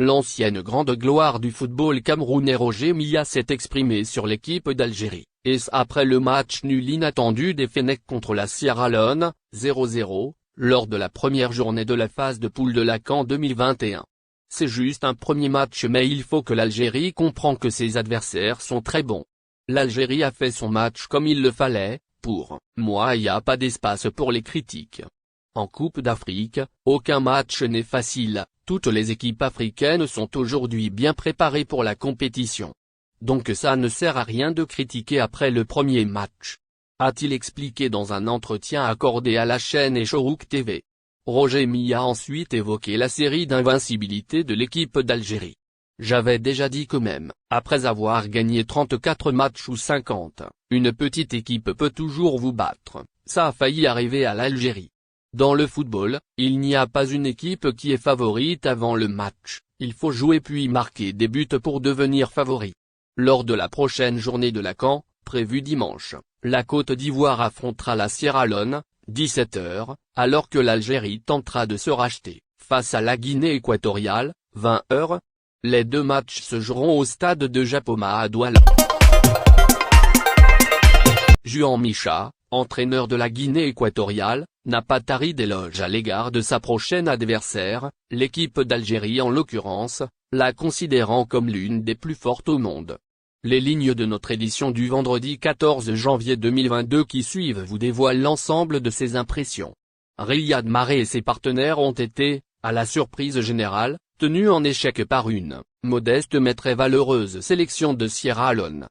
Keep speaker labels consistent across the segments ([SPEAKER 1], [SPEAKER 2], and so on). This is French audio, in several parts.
[SPEAKER 1] L'ancienne grande gloire du football camerounais Roger Milla s'est exprimé sur l'équipe d'Algérie, et après le match nul inattendu des Fennecs contre la Sierra Leone, 0-0, lors de la première journée de la phase de poule de la CAN 2021. C'est juste un premier match mais il faut que l'Algérie comprenne que ses adversaires sont très bons. L'Algérie a fait son match comme il le fallait, pour moi il n'y a pas d'espace pour les critiques. En Coupe d'Afrique, aucun match n'est facile, toutes les équipes africaines sont aujourd'hui bien préparées pour la compétition. Donc ça ne sert à rien de critiquer après le premier match. A-t-il expliqué dans un entretien accordé à la chaîne Echorouk TV. Roger Milla a ensuite évoqué la série d'invincibilité de l'équipe d'Algérie. J'avais déjà dit que même, après avoir gagné 34 matchs ou 50, une petite équipe peut toujours vous battre, ça a failli arriver à l'Algérie. Dans le football, il n'y a pas une équipe qui est favorite avant le match, il faut jouer puis marquer des buts pour devenir favori. Lors de la prochaine journée de la CAN, prévue dimanche, la Côte d'Ivoire affrontera la Sierra Leone, 17h, alors que l'Algérie tentera de se racheter, face à la Guinée équatoriale, 20h. Les deux matchs se joueront au stade de Japoma à Douala. Juan Micha, entraîneur de la Guinée équatoriale, n'a pas tari d'éloges à l'égard de sa prochaine adversaire, l'équipe d'Algérie en l'occurrence, la considérant comme l'une des plus fortes au monde. Les lignes de notre édition du vendredi 14 janvier 2022 qui suivent vous dévoilent l'ensemble de ses impressions. Riyad Mahrez et ses partenaires ont été, à la surprise générale, tenus en échec par une modeste mais très valeureuse sélection de Sierra Leone.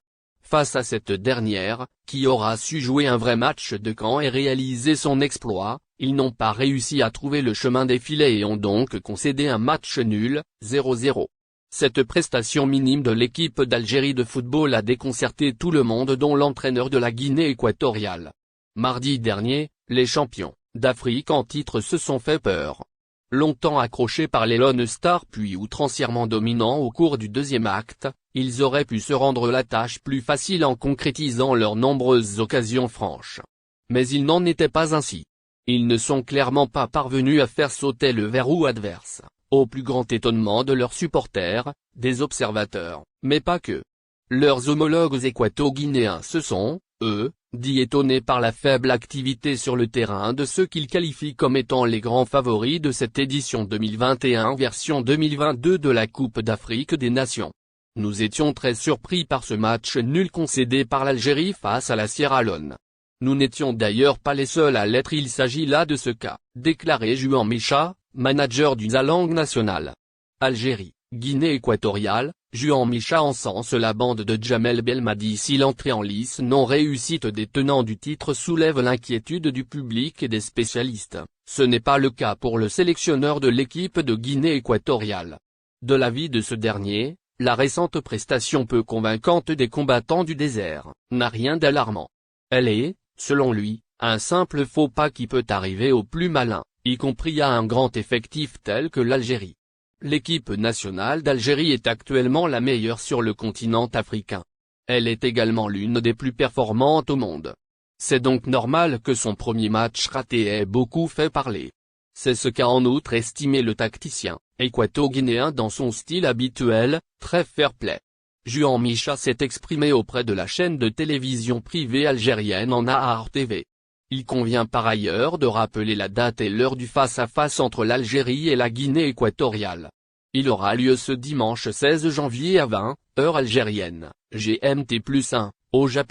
[SPEAKER 1] Face à cette dernière, qui aura su jouer un vrai match de camp et réaliser son exploit, ils n'ont pas réussi à trouver le chemin des filets et ont donc concédé un match nul, 0-0. Cette prestation minime de l'équipe d'Algérie de football a déconcerté tout le monde dont l'entraîneur de la Guinée équatoriale. Mardi dernier, les champions d'Afrique en titre se sont fait peur. Longtemps accrochés par les Lone Stars puis outrancièrement dominants au cours du deuxième acte, ils auraient pu se rendre la tâche plus facile en concrétisant leurs nombreuses occasions franches. Mais il n'en était pas ainsi. Ils ne sont clairement pas parvenus à faire sauter le verrou adverse, au plus grand étonnement de leurs supporters, des observateurs, mais pas que. Leurs homologues équato-guinéens se sont, eux, dit étonnés par la faible activité sur le terrain de ceux qu'ils qualifient comme étant les grands favoris de cette édition 2021 version 2022 de la Coupe d'Afrique des Nations. Nous étions très surpris par ce match nul concédé par l'Algérie face à la Sierra Leone. Nous n'étions d'ailleurs pas les seuls à l'être, il s'agit là de ce cas, déclaré Juan Micha, manager du Zalang national. Algérie, Guinée équatoriale, Juan Micha encense la bande de Djamel Belmadi si l'entrée en lice non réussite des tenants du titre soulève l'inquiétude du public et des spécialistes, ce n'est pas le cas pour le sélectionneur de l'équipe de Guinée équatoriale. De l'avis de ce dernier, la récente prestation peu convaincante des combattants du désert n'a rien d'alarmant. Elle est, selon lui, un simple faux pas qui peut arriver aux plus malins, y compris à un grand effectif tel que l'Algérie. L'équipe nationale d'Algérie est actuellement la meilleure sur le continent africain. Elle est également l'une des plus performantes au monde. C'est donc normal que son premier match raté ait beaucoup fait parler. C'est ce qu'a en outre estimé le tacticien équato-guinéen dans son style habituel, très fair-play. Juan Micha s'est exprimé auprès de la chaîne de télévision privée algérienne en Nahar TV. Il convient par ailleurs de rappeler la date et l'heure du face-à-face entre l'Algérie et la Guinée équatoriale. Il aura lieu ce dimanche 16 janvier à 20h algérienne, GMT+1, au Japon.